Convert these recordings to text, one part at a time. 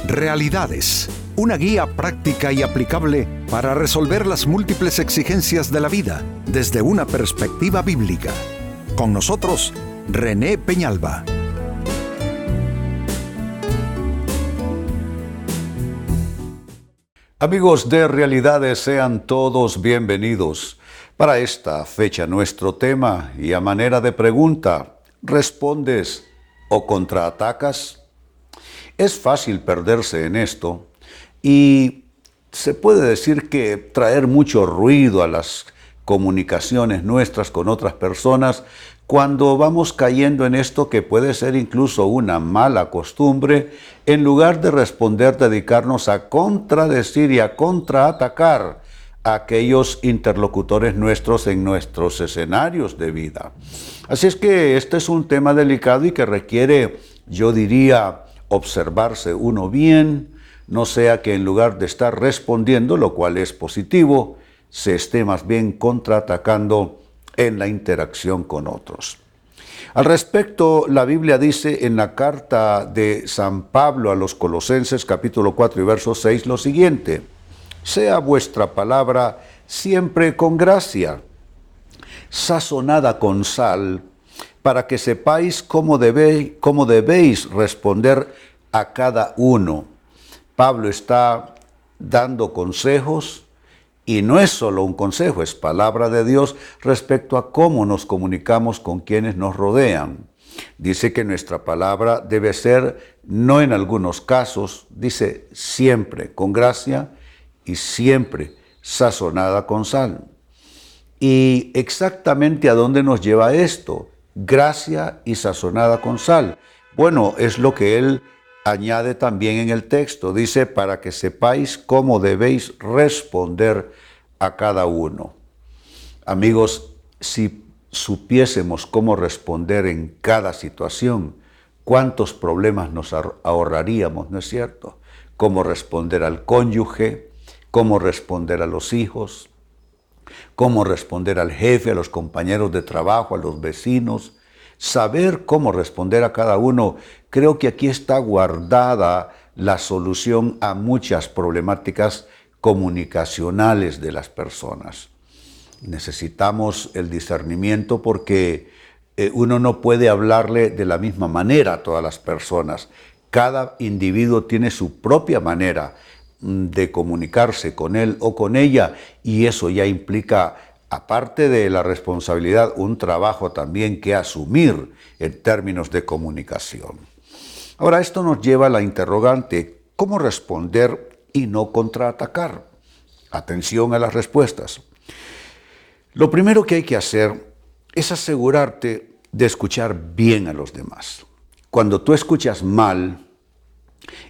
Realidades, una guía práctica y aplicable para resolver las múltiples exigencias de la vida desde una perspectiva bíblica. Con nosotros, René Peñalba. Amigos de Realidades, sean todos bienvenidos. Para esta fecha nuestro tema y a manera de pregunta, ¿respondes o contraatacas? Es fácil perderse en esto y se puede decir que traer mucho ruido a las comunicaciones nuestras con otras personas cuando vamos cayendo en esto que puede ser incluso una mala costumbre, en lugar de responder, dedicarnos a contradecir y a contraatacar a aquellos interlocutores nuestros en nuestros escenarios de vida. Así es que este es un tema delicado y que requiere, yo diría, observarse uno bien, no sea que en lugar de estar respondiendo, lo cual es positivo, se esté más bien contraatacando en la interacción con otros. Al respecto, la Biblia dice en la carta de San Pablo a los Colosenses, capítulo 4 y verso 6, lo siguiente: sea vuestra palabra siempre con gracia, sazonada con sal, para que sepáis cómo debéis responder a cada uno. Pablo está dando consejos, y no es solo un consejo, es palabra de Dios respecto a cómo nos comunicamos con quienes nos rodean. Dice que nuestra palabra debe ser, no en algunos casos, dice siempre con gracia y siempre sazonada con sal. ¿Y exactamente a dónde nos lleva esto? Gracia y sazonada con sal. Bueno, es lo que él añade también en el texto. Dice, para que sepáis cómo debéis responder a cada uno. Amigos, si supiésemos cómo responder en cada situación, cuántos problemas nos ahorraríamos, ¿no es cierto? Cómo responder al cónyuge, cómo responder a los hijos, cómo responder al jefe, a los compañeros de trabajo, a los vecinos. Saber cómo responder a cada uno, creo que aquí está guardada la solución a muchas problemáticas comunicacionales de las personas. Necesitamos el discernimiento porque uno no puede hablarle de la misma manera a todas las personas. Cada individuo tiene su propia manera de comunicarse con él o con ella, y eso ya implica, aparte de la responsabilidad, un trabajo también que asumir en términos de comunicación. Ahora, esto nos lleva a la interrogante: ¿cómo responder y no contraatacar? Atención a las respuestas. Lo primero que hay que hacer es asegurarte de escuchar bien a los demás. Cuando tú escuchas mal,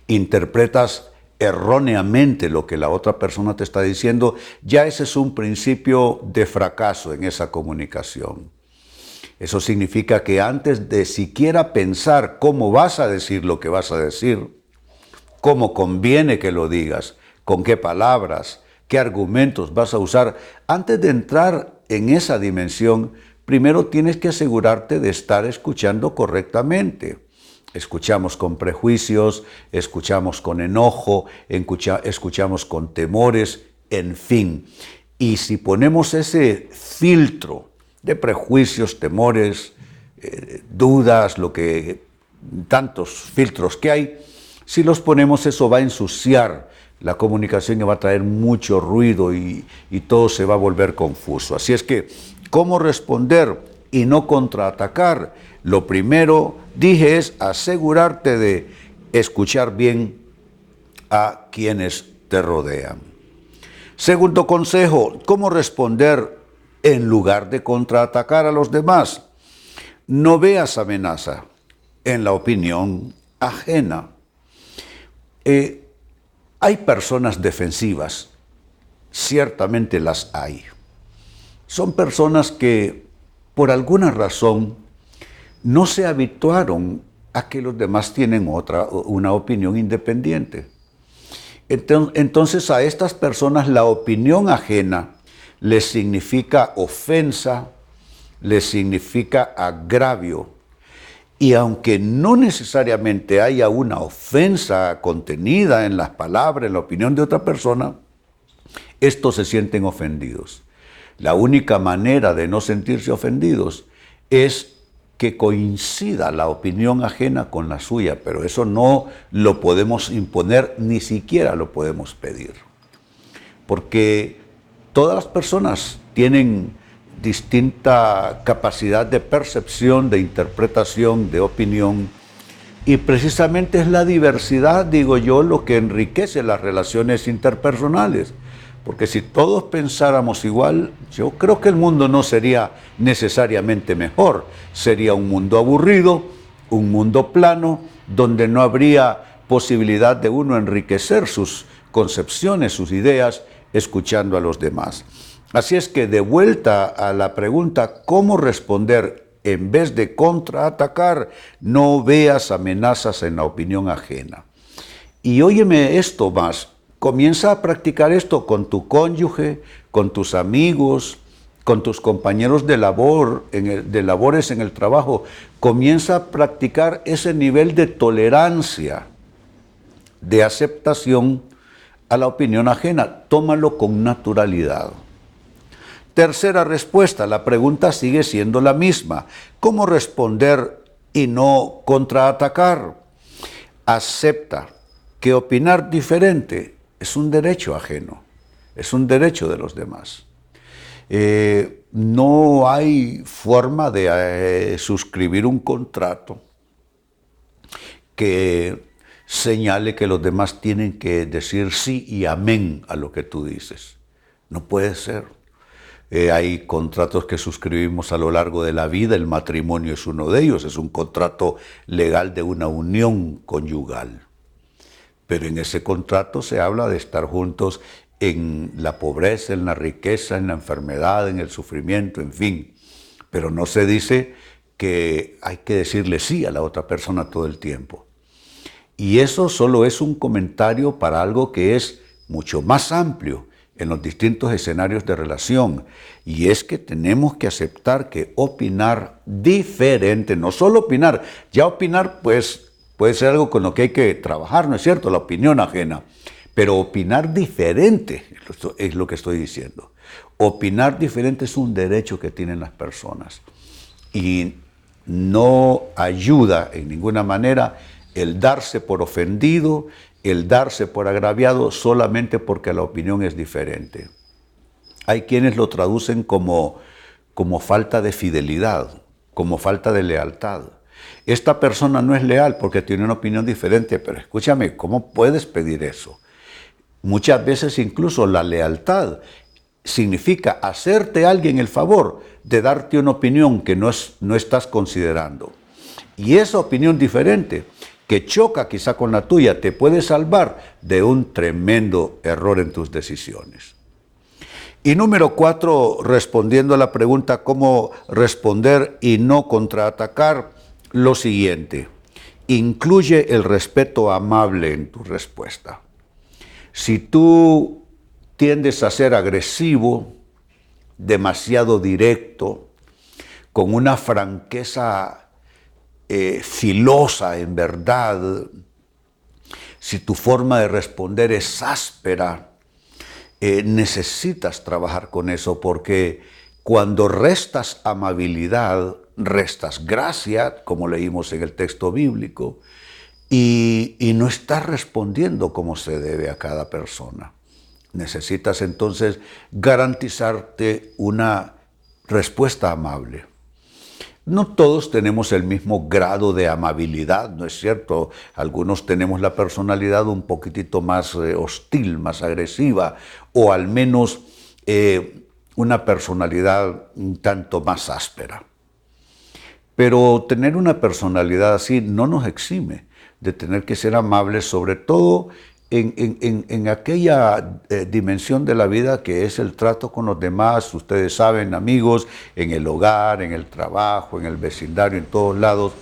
interpretas erróneamente lo que la otra persona te está diciendo, ya ese es un principio de fracaso en esa comunicación. Eso significa que antes de siquiera pensar cómo vas a decir lo que vas a decir, cómo conviene que lo digas, con qué palabras, qué argumentos vas a usar, antes de entrar en esa dimensión, primero tienes que asegurarte de estar escuchando correctamente. Escuchamos con prejuicios, escuchamos con enojo, escuchamos con temores, en fin. Y si ponemos ese filtro de prejuicios, temores, dudas, tantos filtros que hay, si los ponemos, eso va a ensuciar la comunicación y va a traer mucho ruido y todo se va a volver confuso. Así es que, ¿cómo responder y no contraatacar? Lo primero, dije, es asegurarte de escuchar bien a quienes te rodean. Segundo consejo, ¿cómo responder en lugar de contraatacar a los demás? No veas amenaza en la opinión ajena. Hay personas defensivas, ciertamente las hay. Son personas que por alguna razón no se habituaron a que los demás tienen una opinión independiente. Entonces a estas personas la opinión ajena les significa ofensa, les significa agravio. Y aunque no necesariamente haya una ofensa contenida en las palabras, en la opinión de otra persona, estos se sienten ofendidos. La única manera de no sentirse ofendidos es que coincida la opinión ajena con la suya, pero eso no lo podemos imponer, ni siquiera lo podemos pedir. Porque todas las personas tienen distinta capacidad de percepción, de interpretación, de opinión, y precisamente es la diversidad, digo yo, lo que enriquece las relaciones interpersonales. Porque si todos pensáramos igual, yo creo que el mundo no sería necesariamente mejor. Sería un mundo aburrido, un mundo plano, donde no habría posibilidad de uno enriquecer sus concepciones, sus ideas, escuchando a los demás. Así es que de vuelta a la pregunta, ¿cómo responder? En vez de contraatacar, no veas amenazas en la opinión ajena. Y óyeme esto más. Comienza a practicar esto con tu cónyuge, con tus amigos, con tus compañeros de labores en el trabajo. Comienza a practicar ese nivel de tolerancia, de aceptación a la opinión ajena. Tómalo con naturalidad. Tercera respuesta, la pregunta sigue siendo la misma. ¿Cómo responder y no contraatacar? Acepta que opinar diferente es un derecho ajeno, es un derecho de los demás. No hay forma de suscribir un contrato que señale que los demás tienen que decir sí y amén a lo que tú dices. No puede ser. Hay contratos que suscribimos a lo largo de la vida, el matrimonio es uno de ellos, es un contrato legal de una unión conyugal. Pero en ese contrato se habla de estar juntos en la pobreza, en la riqueza, en la enfermedad, en el sufrimiento, en fin. Pero no se dice que hay que decirle sí a la otra persona todo el tiempo. Y eso solo es un comentario para algo que es mucho más amplio en los distintos escenarios de relación. Y es que tenemos que aceptar que opinar diferente, no solo opinar, ya opinar pues puede ser algo con lo que hay que trabajar, ¿no es cierto? La opinión ajena. Pero opinar diferente es lo que estoy diciendo. Opinar diferente es un derecho que tienen las personas. Y no ayuda en ninguna manera el darse por ofendido, el darse por agraviado solamente porque la opinión es diferente. Hay quienes lo traducen como falta de fidelidad, como falta de lealtad. Esta persona no es leal porque tiene una opinión diferente, pero escúchame, ¿cómo puedes pedir eso? Muchas veces incluso la lealtad significa hacerte a alguien el favor de darte una opinión que no estás considerando. Y esa opinión diferente, que choca quizá con la tuya, te puede salvar de un tremendo error en tus decisiones. Y número 4, respondiendo a la pregunta cómo responder y no contraatacar, lo siguiente, incluye el respeto amable en tu respuesta. Si tú tiendes a ser agresivo, demasiado directo, con una franqueza filosa en verdad, si tu forma de responder es áspera, necesitas trabajar con eso, porque cuando restas amabilidad, restas gracia, como leímos en el texto bíblico, y no estás respondiendo como se debe a cada persona. Necesitas entonces garantizarte una respuesta amable. No todos tenemos el mismo grado de amabilidad, ¿no es cierto? Algunos tenemos la personalidad un poquitito más hostil, más agresiva, o al menos una personalidad un tanto más áspera. Pero tener una personalidad así no nos exime de tener que ser amables, sobre todo en aquella dimensión de la vida que es el trato con los demás. Ustedes saben, amigos, en el hogar, en el trabajo, en el vecindario, en todos lados.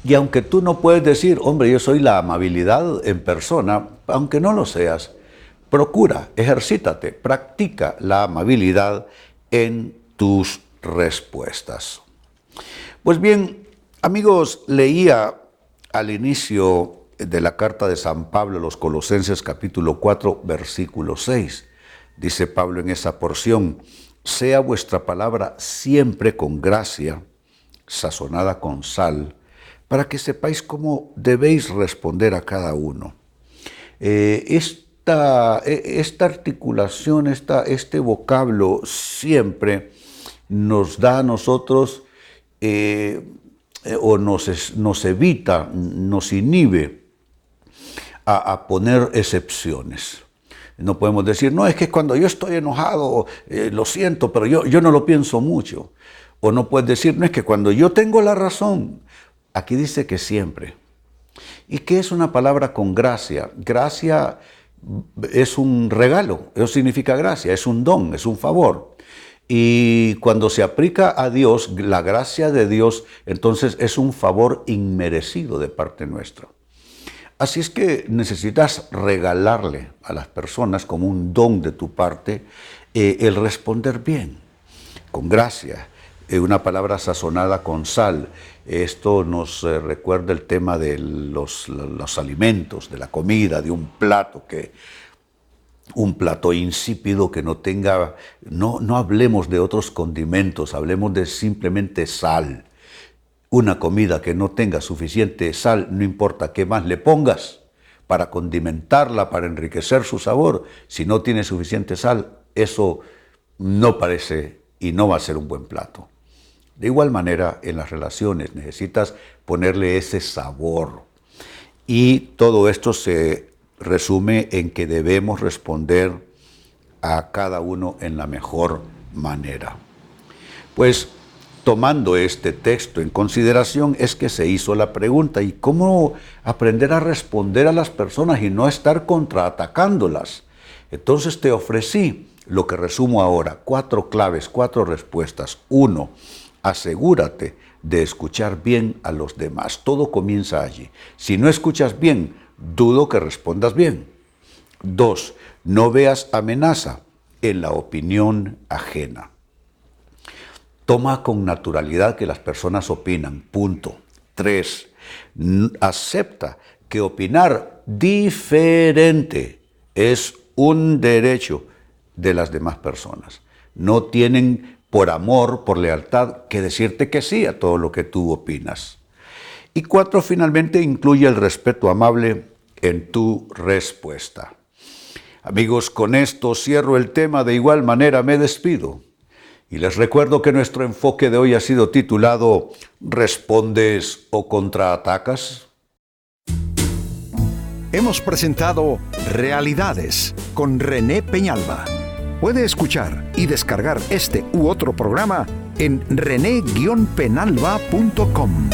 Y aunque tú no puedes decir, hombre, yo soy la amabilidad en persona, aunque no lo seas, procura, ejercítate, practica la amabilidad en tus respuestas. Pues bien, Amigos, leía al inicio de la carta de San Pablo a los Colosenses capítulo 4, versículo 6. Dice Pablo en esa porción: sea vuestra palabra siempre con gracia, sazonada con sal, para que sepáis cómo debéis responder a cada uno. Esta articulación, este vocablo siempre nos da a nosotros o nos evita, nos inhibe a poner excepciones. No podemos decir, no, es que cuando yo estoy enojado, lo siento, pero yo no lo pienso mucho. O no puedes decir, no, es que cuando yo tengo la razón. Aquí dice que siempre. ¿Y qué es una palabra con gracia? Gracia es un regalo, eso significa gracia, es un don, es un favor. Y cuando se aplica a Dios, la gracia de Dios, entonces es un favor inmerecido de parte nuestra. Así es que necesitas regalarle a las personas como un don de tu parte el responder bien, con gracia. Una palabra sazonada con sal. Esto nos recuerda el tema de los alimentos, de la comida, de un plato insípido que no tenga, no hablemos de otros condimentos, hablemos de simplemente sal. Una comida que no tenga suficiente sal, no importa qué más le pongas para condimentarla, para enriquecer su sabor, si no tiene suficiente sal, eso no parece y no va a ser un buen plato. De igual manera, en las relaciones necesitas ponerle ese sabor. Y todo esto se resume en que debemos responder a cada uno en la mejor manera. Pues, tomando este texto en consideración, es que se hizo la pregunta: ¿y cómo aprender a responder a las personas y no estar contraatacándolas? Entonces te ofrecí lo que resumo ahora: 4 claves, 4 respuestas. 1. Asegúrate de escuchar bien a los demás. Todo comienza allí. Si no escuchas bien, dudo que respondas bien. 2. No veas amenaza en la opinión ajena. Toma con naturalidad que las personas opinan. Punto. 3. Acepta que opinar diferente es un derecho de las demás personas. No tienen por amor, por lealtad, que decirte que sí a todo lo que tú opinas. Y 4, finalmente, incluye el respeto amable en tu respuesta. Amigos, con esto cierro el tema. De igual manera me despido. Y les recuerdo que nuestro enfoque de hoy ha sido titulado ¿Respondes o contraatacas? Hemos presentado Realidades con René Peñalba. Puede escuchar y descargar este u otro programa en rene-penalba.com.